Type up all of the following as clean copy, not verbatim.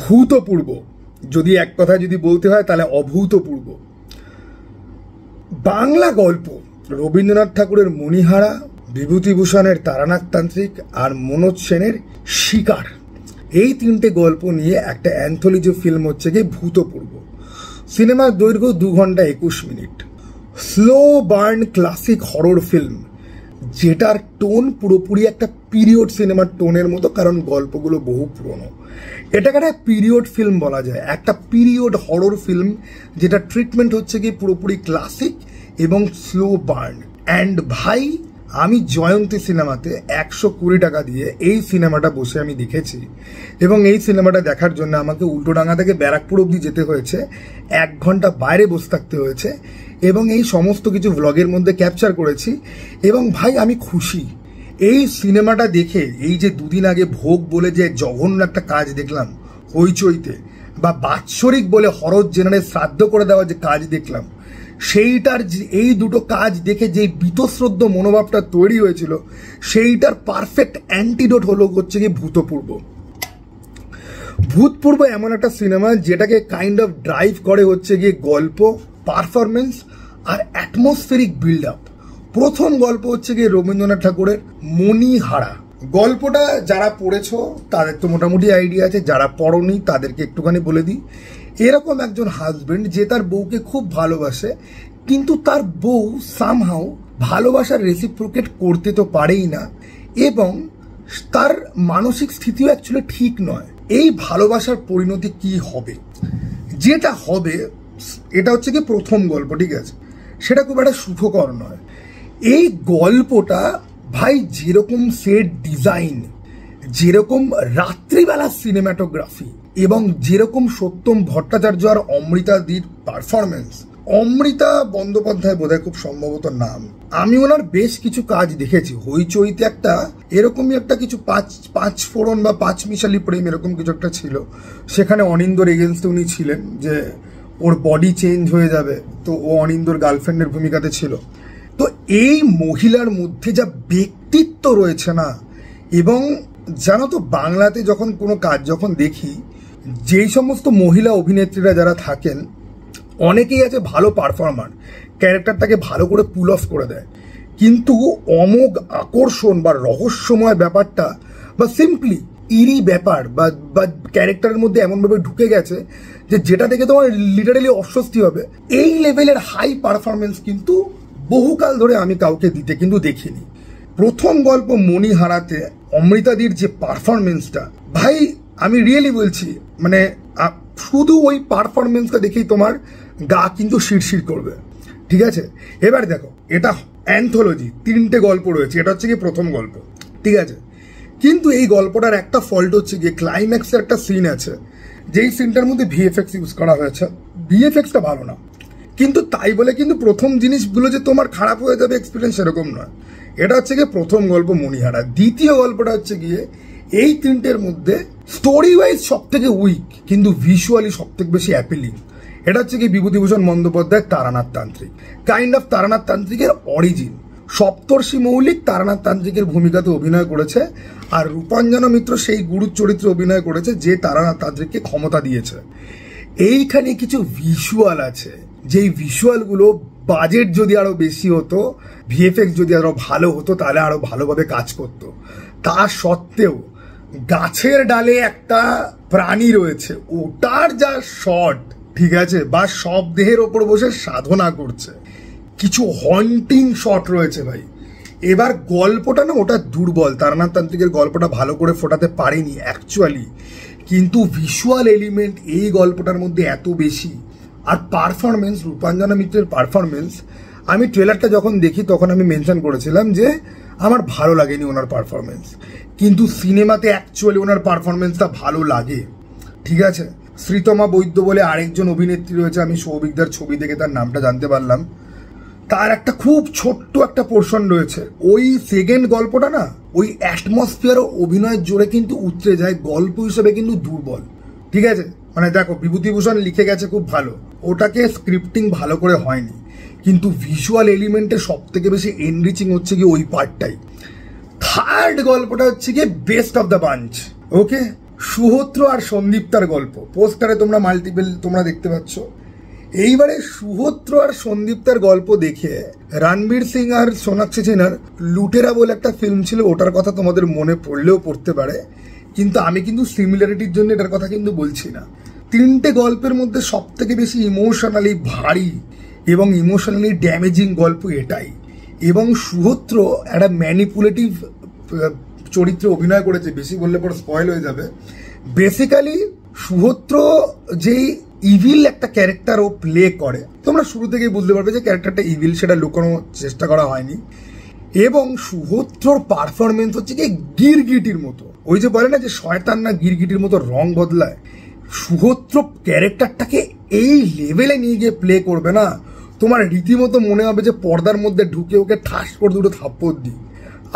ভূতপূর্ব, যদি এক কথা যদি বলতে হয় তাহলে অভূতপূর্ব। বাংলা গল্প রবীন্দ্রনাথ ঠাকুরের মণিহারা, বিভূতিভূষণের তারানাথ তান্ত্রিক আর মনোজ সেনের শিকার, এই তিনটে গল্প নিয়ে একটা অ্যান্থোলজি ফিল্ম হচ্ছে গিয়ে ভূতপূর্ব। সিনেমার দৈর্ঘ্য 2 ঘন্টা 21 minute. Slow burn classic horror film, যেটার টোন পুরোপুরি একটা পিরিয়ড সিনেমার টোনের মতো, কারণ গল্পগুলো বহু পুরনো। এটাকে একটা পিরিয়ড ফিল্ম বলা যায়, একটা পিরিয়ড হরর ফিল্ম যেটা ট্রিটমেন্ট হচ্ছে কি পুরোপুরি ক্লাসিক এবং স্লো বার্ন। অ্যান্ড ভাই, আমি জয়ন্তী সিনেমাতে 120 টাকা দিয়ে এই সিনেমাটা বসে আমি দেখেছি, এবং এই সিনেমাটা দেখার জন্য আমাকে উল্টোডাঙ্গা থেকে ব্যারাকপুর অব্দি যেতে হয়েছে, 1 ঘন্টা বাইরে বসে থাকতে হয়েছে, এবং এই সমস্ত কিছু ভ্লগের মধ্যে ক্যাপচার করেছি। এবং ভাই আমি খুশি এই সিনেমাটা দেখে। এই যে 2 দিন আগে ভোগ বলে যে জঘন্য একটা কাজ দেখলাম হইচইতে, বা বাৎসরিক বলে হরর জেনারে শ্রাদ্ধ করে দেওয়া যে কাজ দেখলাম, সেইটার এই দুটো কাজ দেখে যে বীতশ্রদ্ধ মনোভাবটা তৈরি হয়েছিল, সেইটার পারফেক্ট অ্যান্টিডোট হচ্ছে কি ভূতপূর্ব। ভূতপূর্ব এমন একটা সিনেমা যেটাকে কাইন্ড অফ ড্রাইভ করে হচ্ছে গিয়ে গল্প, পারফরমেন্স আর অ্যাটমসফেরিক বিল্ড আপ। প্রথম গল্প হচ্ছে গিয়ে রবীন্দ্রনাথ ঠাকুরের মণিহারা। গল্পটা যারা পড়েছো তাদের তো মোটামুটি আইডিয়া আছে, যারা পড়োনি তাদেরকে একটুখানি বলে দিই। এরকম একজন হাজবেন্ড যে তার বউকে খুব ভালোবাসে, কিন্তু তার বউ সামহাউ ভালোবাসার রেসিপ্রোকেট করতে তো পারেই না, এবং তার মানসিক স্থিতিও অ্যাকচুয়ালি ঠিক নয়। এই ভালোবাসার পরিণতি কি হবে, যেটা হবে এটা হচ্ছে কি প্রথম গল্প, ঠিক আছে, সেটা খুব একটা সুখকর নয়। এই গল্পটা ভাই যেরকম সেট ডিজাইন, যেরকম রাত্রিবেলা সিনেমাটোগ্রাফি, এবং যেরকম সত্যম ভট্টাচার্য আর অমৃতাদির পারফরমেন্স, অমৃতা বন্দ্যোপাধ্যায় বোধহয় খুব সম্ভবত নাম, আমি ওনার বেশ কিছু কাজ দেখেছি। হইচইতে একটা এরকমই একটা কিছু পাঁচ ফোড়ন বা 5 মিশালি প্রেম এরকম কিছু একটা ছিল, সেখানে অনিন্দর এগেনস্টে উনি ছিলেন, যে ওর বডি চেঞ্জ হয়ে যাবে, তো ও অনিন্দর গার্লফ্রেন্ডের ভূমিকাতে ছিল। তো এই মহিলার মধ্যে যা ব্যক্তিত্ব রয়েছে না, এবং জানো তো বাংলাতে যখন কোনো কাজ যখন দেখি, যেই সমস্ত মহিলা অভিনেত্রীরা যারা থাকেন, অনেকেই আছে ভালো পারফর্মার, ক্যারেক্টারটাকে ভালো করে পুল অফ করে দেয়, কিন্তু অমোঘ আকর্ষণ বা রহস্যময় ব্যাপারটা, বা সিম্পলি ইরি ব্যাপার, বা ক্যারেক্টারের মধ্যে এমনভাবে ঢুকে গেছে যে যেটা দেখে তোমার লিটারালি অস্বস্তি হবে, এই লেভেলের হাই পারফরমেন্স কিন্তু বহুকাল ধরে আমি কাউকে দিতে কিন্তু দেখিনি। প্রথম গল্প মণিহারাতে অমৃতাদির যে পারফরমেন্সটা, ভাই আমি রিয়েলি বলছি, মানে শুধু ওই পারফরমেন্সটা দেখেই তোমার গা কিন্তু শিরশির করবে, ঠিক আছে। এবার দেখো, এটা অ্যান্থোলজি, 3টে গল্প রয়েছে, এটা হচ্ছে কি প্রথম গল্প, ঠিক আছে। কিন্তু এই গল্পটার একটা ফল্ট হচ্ছে গিয়ে ক্লাইম্যাক্সের একটা সিন আছে, যেই সিনটার মধ্যে ভিএফএক্স ইউজ করা হয়েছে। ভিএফএক্সটা ভালো না, কিন্তু তাই বলে কিন্তু প্রথম জিনিসগুলো যে তোমার খারাপ হয়ে যাবে এক্সপিরিয়েন্স, সেরকম নয়। এটা হচ্ছে গিয়ে প্রথম গল্প মণিহারা। দ্বিতীয় গল্পটা হচ্ছে গিয়ে এই 3টের মধ্যে স্টোরি ওয়াইজ সব থেকে উইক, কিন্তু ভিজুয়ালি সব থেকে বেশি অ্যাপিলিং। এটা হচ্ছে কি বিভূতিভূষণ বন্দ্যোপাধ্যায় তারানাথ তান্ত্রিক, কাইন্ড অফ তারানাথ তান্ত্রিকের অরিজিন। সপ্তর্ষি মৌলিক তারানাথ তান্ত্রিকের ভূমিকাতে অভিনয় করেছে, আর রূপাঞ্জনা মিত্র সেই গুরুর চরিত্রে অভিনয় করেছে যে তারানাথ তান্ত্রিককে ক্ষমতা দিয়েছে। এইখানে কিছু ভিজুয়াল আছে, যেই ভিজুয়ালগুলো বাজেট যদি আরো বেশি হতো, ভিএফএক্স যদি আরো ভালো হতো, তাহলে আরো ভালোভাবে কাজ করতো। তা সত্ত্বেও গাছের ডালে একটা প্রাণী রয়েছে, ওটার যা শট, ঠিক আছে, বা সব দেহের ওপর বসে সাধনা করছে, কিছু হন্টিং শট রয়েছে ভাই। এবার গল্পটা না ওটা দুর্বল, তারানাথ তান্ত্রিকের গল্পটা ভালো করে ফোটাতে পারেনি অ্যাকচুয়ালি, কিন্তু ভিজুয়াল এলিমেন্ট এই গল্পটার মধ্যে এত বেশি। আর পারফরমেন্স, রূপাঞ্জনা মিত্রের পারফরমেন্স, আমি ট্রেলারটা যখন দেখি তখন আমি মেনশন করেছিলাম যে আমার ভালো লাগেনি ওনার পারফরমেন্স, কিন্তু সিনেমাতে অ্যাকচুয়ালি ওনার পারফরমেন্সটা ভালো লাগে, ঠিক আছে। শ্রীতমা বৈদ্য বলে আরেকজন অভিনেত্রী রয়েছে, আমি সৌভিকদার ছবি দেখে তার নামটা জানতে পারলাম, তার একটা খুব ছোট্ট একটা পোর্শন রয়েছে। ওই সেকেন্ড গল্পটা না, ওই অ্যাটমসফিয়ার ও অভিনয়ের জোরে কিন্তু উতরে যায়, গল্প হিসেবে কিন্তু দুর্বল, ঠিক আছে। মানে দেখো, বিভূতিভূষণ লিখে গেছে খুব ভালো, ওটাকে স্ক্রিপ্টিং ভালো করে হয়নি, কিন্তু ভিজুয়াল এলিমেন্টে সব থেকে বেশি এনরিচিং হচ্ছে কি ওই পার্টটাই। থার্ড গল্পটা হচ্ছে কি বেস্ট অফ দ্য বাঞ্চ, ওকে। সুহূত্র আর সন্দীপ্তার গল্প পোস্টারে তোমরা মাল্টিপল তোমরা দেখতে পাচ্ছ। এইবারে সুহূত্র আর সন্দীপ্তার গল্প দেখে রণবীর সিং আর সোনাক্ষী সিনহার লুটেরা বলে একটা ফিল্ম ছিল, ওটার কথা তোমাদের মনে পড়লেও পড়তে পারে, কিন্তু আমি কিন্তু সিমিলারিটির জন্য এটার কথা কিন্তু বলছি না। তিনটে গল্পের মধ্যে সব থেকে বেশি ইমোশনালি ভারী এবং ইমোশনালি ড্যামেজিং গল্প এটাই। এবং সুহূত্র একটা ম্যানিপুলেটিভ চরিত্রে অভিনয় করেছে, বেশি বললে পরে স্পয়েল হয়ে যাবে। বেসিক্যালি সুহূত্র যেই ইভিল একটা ক্যারেক্টার ও প্লে করে, তোমরা শুরু থেকেই বুঝতে পারবে যে ক্যারেক্টারটা ইভিল, সেটা লুকানোর চেষ্টা করা হয়নি। এবং সুহূত্রর পারফরমেন্স হচ্ছে কি গিরগিটির মতো, ওই যে বলে না যে শয়তান না গিরগিটির মতো রং বদলায়, সুহূত্র ক্যারেক্টারটাকে এই লেভেলে নিয়ে গিয়ে প্লে করবে না, তোমার রীতিমতো মনে হবে যে পর্দার মধ্যে ঢুকে ওকে ঠাস করে দুটো থাপ্পড় দিই।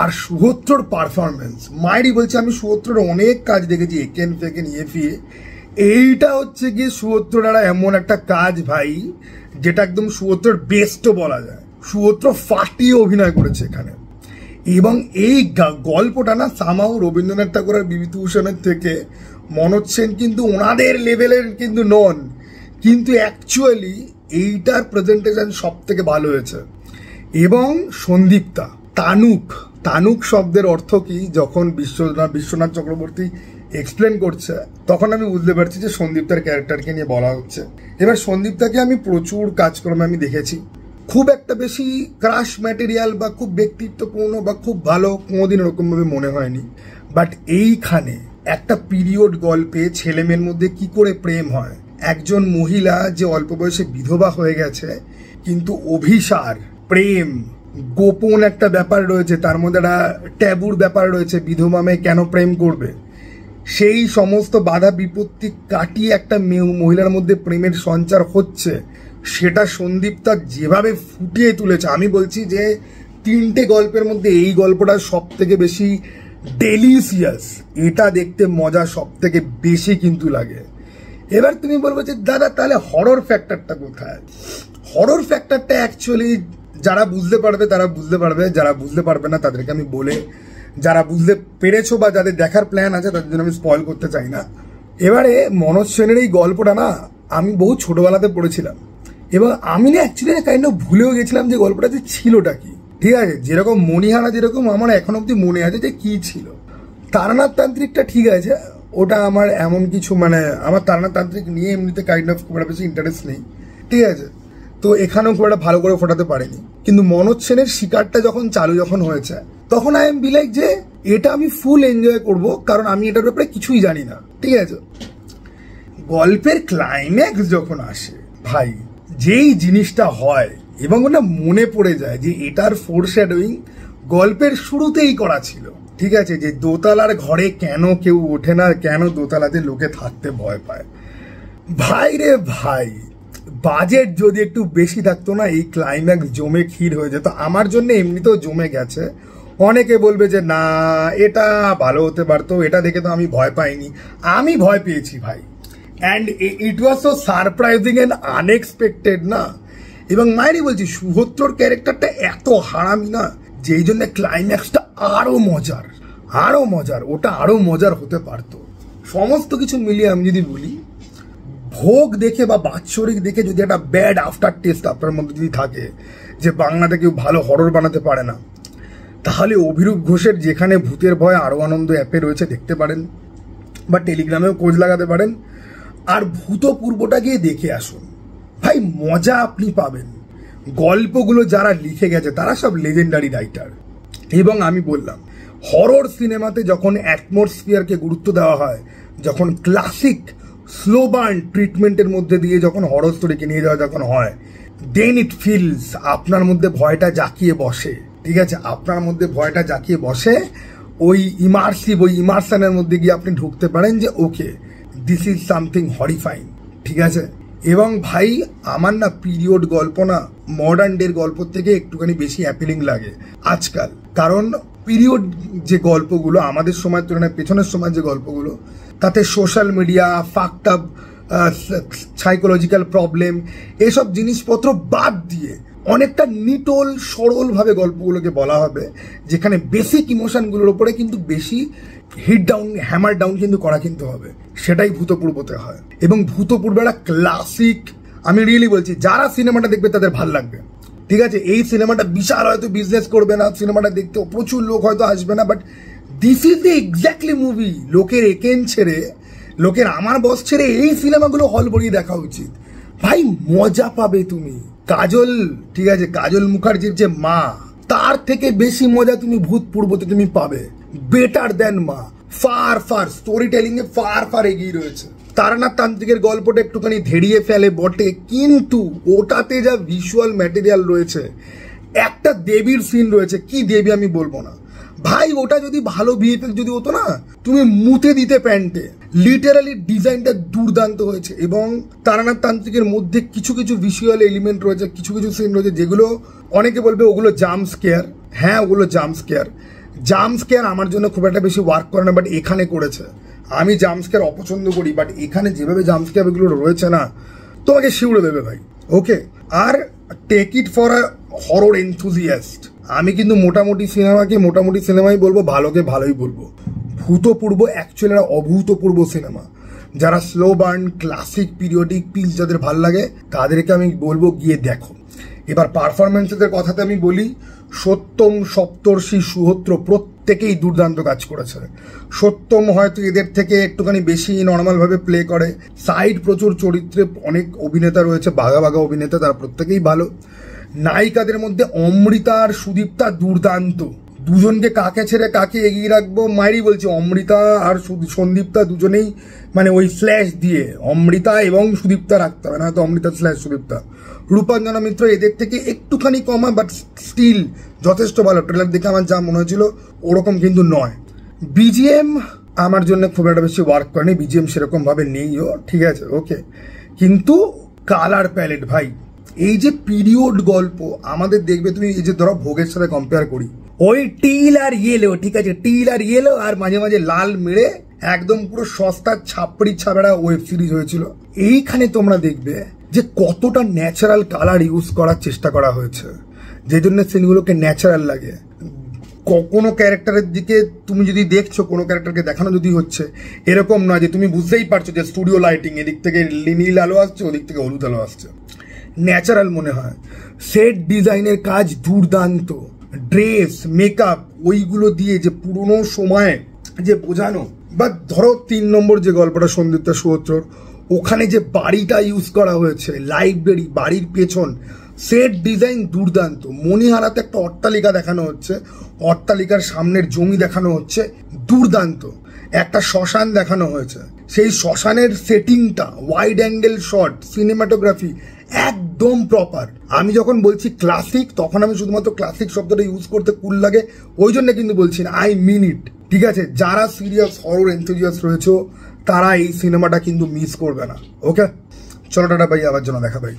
আর সুহূত্রর পারফরমেন্স, মায়েরই বলছে, আমি সুহূত্রর অনেক কাজ দেখেছি, একেন ফেকেন ইয়ে, এইটা হচ্ছে গিয়ে সুহূত্রর এমন একটা কাজ ভাই যেটা একদম সুহূত্রর বেস্টও বলা যায়। সুহূত্র ফাটিয়ে অভিনয় করেছে এখানে। এবং এই গল্পটা না সামাও রবীন্দ্রনাথ ঠাকুর আর বিভূতিভূষণের থেকে মনোজ সেন কিন্তু ওনাদের লেভেলের কিন্তু নন, কিন্তু অ্যাকচুয়ালি এইটার প্রেজেন্টেশন সব থেকে ভালো হয়েছে। এবং সন্দীপ্তা, তানুক শব্দের অর্থ কি যখন বিশ্বনাথ চক্রবর্তী এক্সপ্লেন করছে, তখন আমি বুঝতে পারছি যে সন্দীপ্তার ক্যারেক্টারকে নিয়ে বলা হচ্ছে। এবার সন্দীপ্তাকে আমি প্রচুর কাজকর্মে আমি দেখেছি, খুব একটা বেশি ক্রাশ ম্যাটেরিয়াল বা খুব ব্যক্তিত্বপূর্ণ বা খুব ভালো কোনোদিন এরকম ভাবে মনে হয়নি। বাট এইখানে একটা পিরিয়ড গল্পে ছেলে মেয়ের মধ্যে কি করে প্রেম হয়, একজন মহিলা যে অল্প বয়সে বিধবা হয়ে গেছে, কিন্তু অভিসার, প্রেম, গোপন একটা ব্যাপার রয়েছে, তার মধ্যে একটা ট্যাবুর ব্যাপার রয়েছে, বিধবা মেয়ে কেন প্রেম করবে, সেই সমস্ত বাধা বিপত্তি কাটিয়ে একটা মহিলার মধ্যে প্রেমের সঞ্চার হচ্ছে, সেটা সন্দীপ্তা যেভাবে ফুটিয়ে তুলেছে। আমি বলছি যে তিনটে গল্পের মধ্যে এই গল্পটা সব থেকে বেশি ডেলিশিয়াস, এটা দেখতে মজা সব থেকে বেশি কিন্তু লাগে। এবার তুমি বলবো যে দাদা তাহলে হরর ফ্যাক্টরটা কোথায়? হরর ফ্যাক্টরটা অ্যাকচুয়ালি যারা বুঝতে পারবে তারা বুঝতে পারবে, যারা বুঝতে পারবে না তাদেরকে আমি বলে, যারা বুঝতে পেরেছো বা যাদের দেখার প্ল্যান আছে তাদের জন্য আমি স্পয়েল করতে চাই না। এবারে মনোজ সেনের এই গল্পটা না আমি বহু ছোটবেলাতে পড়েছিলাম, এবং আমি না অ্যাকচুয়ালি কাইন্ড অফ ভুলেও গেছিলাম যে গল্পটা যে ছিলটা কি। ঠিক আছে, যেরকম মণিহারা যেরকম আমার এখন অব্দি মনে আছে যে কি ছিল। তারানাথ তান্ত্রিকটা ঠিক আছে, ওটা আমার এমন কিছু মানে আমার তারানাথ তান্ত্রিক নিয়ে এমনিতে কাইন্ড অফ খুব একটা বেশি ইন্টারেস্ট নেই, ঠিক আছে, তো এখানেও খুব একটা ভালো করে ফোটাতে পারেনি। কিন্তু মনোজ সেনের শিকারটা যখন হয়েছে তখন আই এম বি লাইক যে এটা আমি ফুল এনজয় করব, কারণ আমি এটার ব্যাপারে কিছুই জানি না। ঠিক আছে, গল্পের ক্লাইম্যাক্স যখন আসে ভাই, যেই জিনিসটা হয় এবং ওটা মনে পড়ে যায় যে এটার ফোরশ্যাডোয়িং গল্পের শুরুতেই করা ছিল। ঠিক আছে, যে দোতলার ঘরে কেন কেউ ওঠে না, কেন দোতলাতে লোকে থাকতে ভয় পায়। ভাই রে ভাই, বাজেট যদি একটু বেশি থাকতো না, এই ক্লাইম্যাক্স জমে ক্ষীর হয়ে যেত। আমার জন্য এমনিতেও জমে গেছে। অনেকে বলবে যে না এটা ভালো হতে পারতো, এটা দেখে তো আমি ভয় পাইনি। আমি ভয় পেয়েছি ভাই, and it was so surprising and unexpected না। এবং মায়েরই বলছি সুহূত্রর ক্যারেক্টারটা এত হারামি না, যেই জন্য ক্লাইম্যাক্সটা আরো মজার, ওটা আরো মজার হতে পারতো। সমস্ত কিছু মিলিয়ে আমি যদি বলি, ভোগ দেখে বা বাৎসরিক দেখে যদি একটা ব্যাড আফটার টেস্ট আপনার মধ্যে যদি থাকে যে বাংলাতে কেউ ভালো হরর বানাতে পারে না, তাহলে অভিরূপ ঘোষের যেখানে ভূতের ভয় আরো আনন্দ অ্যাপে রয়েছে, দেখতে পারেন, বা টেলিগ্রামেও খোঁজ লাগাতে পারেন, আর ভূতপূর্বটা গিয়ে দেখে আসুন ভাই, মজা আপনি পাবেন। গল্পগুলো যারা লিখে গেছে তারা সব লেজেন্ডারি রাইটার। এবং আমি বললাম হরর সিনেমাতে যখন অ্যাটমসফিয়ারকে গুরুত্ব দেওয়া হয়, যখন ক্লাসিক স্লো বার্ন ট্রিটমেন্টের মধ্যে দিয়ে যখন হরর স্টোরিকে নিয়ে যাওয়া যখন হয়, দেন ইট ফিলস আপনার মধ্যে ভয়টা জাকিয়ে বসে। ঠিক আছে, আপনার মধ্যে ভয়টা জাকিয়ে বসে, ওই ইমার্শনের মধ্যে গিয়ে আপনি ঢুকতে পারেন যে okay this is something horrifying. ঠিক আছে, এবং ভাই আমার না পিরিয়ড গল্প না মডার্ন ডের গল্প থেকে একটুখানি বেশি অ্যাপিলিং লাগে আজকাল। কারণ পিরিয়ড যে গল্পগুলো আমাদের সময়ের তুলনায় পেছনের সময় যে গল্পগুলো, তাতে social media, fucked up psychological problem, এসব জিনিসপত্র বাদ দিয়ে অনেকটা নিটোল সরলভাবে গল্পগুলোকে বলা হবে, যেখানে বেসিক ইমোশনগুলোর উপরে কিন্তু বেশি হিট ডাউন, হ্যামার ডাউন কিন্তু করা কিন্তু হবে। সেটাই ভূতপূর্বতে হয়। এবং ভূতপূর্ব একটা ক্লাসিক, আমি রিয়েলি বলছি, যারা সিনেমাটা দেখবে তাদের ভাল লাগবে। ঠিক আছে, এই সিনেমাটা বিশাল হয়তো বিজনেস করবে না, সিনেমাটা দেখতে প্রচুর লোক হয়তো আসবে না, but this is the exactly movie. লোকের একেন ছেড়ে, লোকের আমার বস ছেড়ে এই সিনেমাগুলো হল ভরিয়ে দেখা উচিত ভাই, মজা পাবে তুমি। কাজল, ঠিক আছে, কাজল মুখার্জির যে মা, তার থেকে বেশি মজা তুমি ভূতপূর্বতে তুমি পাবে। বেটার দেন মা, far far story telling a far far এগিয়ে রয়েছে। তারানাথ তান্ত্রিকের গল্পটা একটুখানি ধেড়িয়ে ফেলে বটে, কিন্তু ওটাতে যা ভিজুয়াল ম্যাটেরিয়াল রয়েছে, একটা দেবীর সিন রয়েছে, কি দেবী আমি বলবো না ভাই, ওটা যদি ভালো ভিএফএক্স যদি হতো না, তুমি মুতে দিতে প্যান্টে। লিটারালি ডিজাইনটা দুর্দান্ত হয়েছে। এবং তারানাথ তান্ত্রিকের মধ্যে কিছু কিছু ভিজুয়াল এলিমেন্ট রয়েছে, কিছু কিছু সিন রয়েছে যেগুলো অনেকে বলবে ওগুলো জাম্প স্কেয়ার। হ্যাঁ, ওগুলো জাম্প স্কেয়ার। জাম্প স্কেয়ার আমার জন্য খুব একটা বেশি ওয়ার্ক করে না, বাট এখানে করেছে। আমি জাম্প স্কেয়ার অপছন্দ করি, বাট এখানে যেভাবে জাম্প স্কেয়ার এগুলো রয়েছে না, তোমাকে শিউরে দেবে ভাই। ওকে, আর take it for a horror enthusiast. আমি কিন্তু মোটামুটি সিনেমাই বলবো, ভালোকে ভালোই বলবো। ভূতপূর্ব অ্যাকচুয়ালি একটা অভূতপূর্ব সিনেমা। যারা slow burn, classic, periodic piece যাদের ভাল লাগে, তাদেরকে আমি বলবো গিয়ে দেখো। এবার পারফরমেন্সের কথাতে আমি বলি, সত্যম, সপ্তর্ষি, সুহোত্র প্রত্যেকেই দুর্দান্ত কাজ করেছে। সত্যম হয়তো এদের থেকে একটুখানি বেশি নর্মালভাবে প্লে করে। সাইড প্রচুর চরিত্রে অনেক অভিনেতা রয়েছে, বাঘা বাঘা অভিনেতা, তারা প্রত্যেকেই ভালো। নায়িকাদের মধ্যে অমৃতা আর সুদীপ্তা দুর্দান্ত। দুজনকে কাকে ছেড়ে কাকে এগিয়ে রাখবো মায়েরই বলছি, অমৃতা আর সন্দীপ্তা দুজনেই মানে ওই স্ল্যাশ দিয়ে অমৃতা এবং সুদীপ্তা রাখতে হবে, না তো অমৃতা স্ল্যাশ সুদীপ্তা। রূপাঞ্জনা মিত্র এদের থেকে একটুখানি কমা, বাট স্টিল যথেষ্ট ভালো। ট্রেলার দেখে আমার যা মনে হয়েছিল ওরকম কিন্তু নয়। বিজিএম আমার জন্য খুব একটা বেশি ওয়ার্ক করেনি, বিজিএম সেরকম ভাবে নেইও, ঠিক আছে, ওকে। কিন্তু কালার প্যালেট ভাই, এই যে পিরিয়ড গল্প আমাদের দেখবে তুমি, এই যে ধরো ভোগের সাথে কম্পেয়ার করি, ওই টিল আর ইয়েলো, ঠিক আছে, টিল আর ইয়েলো আর মাঝে মাঝে লাল মেরে একদম পুরো সস্তার ছাপড়ি ছাপড়া ওয়েব সিরিজ হয়েছিল। এইখানে তোমরা দেখবে যে কতটা ন্যাচারাল কালার ইউজ করার চেষ্টা করা হয়েছে, যে জন্য সিনগুলোকে ন্যাচারাল লাগে। কোনো ক্যারেক্টারের দিকে তুমি যদি দেখছো, কোনো ক্যারেক্টারকে দেখানো যদি হচ্ছে, এরকম নয় যে তুমি বুঝতেই পারছো যে স্টুডিও লাইটিং, এদিক থেকে নীল আলো আসছে, ওদিক থেকে হলুদ আলো আসছে, ন্যাচারাল মনে হয়। সেট ডিজাইনের কাজ দুর্দান্ত। ড্রেস, মেকআপ, ওইগুলো দিয়ে যে পুরনো সময়ে যে বোঝানো, বা ধরো 3 নম্বর যে গল্পটা সন্দীপ্তা সুহোত্রর, ওখানে যে বাড়িটা ইউজ করা হয়েছে, লাইব্রেরি, বাড়ির পেছন, সেট ডিজাইন দুর্দান্ত। মণিহারাতে একটা অট্টালিকা দেখানো হচ্ছে, অট্টালিকার সামনের জমি দেখানো হচ্ছে, দুর্দান্ত। একটা শ্মশান দেখানো হয়েছে, সেই শ্মশানের সেটিংটা, ওয়াইড অ্যাঙ্গেল শট, সিনেমাটোগ্রাফি একদম প্রপার। আমি যখন বলছি ক্লাসিক, তখন আমি শুধুমাত্র ক্লাসিক শব্দটা ইউজ করতে কুল লাগে, ওই জন্য কিন্তু বলছি না, আই মিন ইট। ঠিক আছে, যারা সিরিয়াস হরর এনথুজিয়াস্ট রয়েছে তারা এই সিনেমাটা কিন্তু মিস করবে না। ওকে, চলো টাটা ভাই, আবার জন্য দেখা ভাই।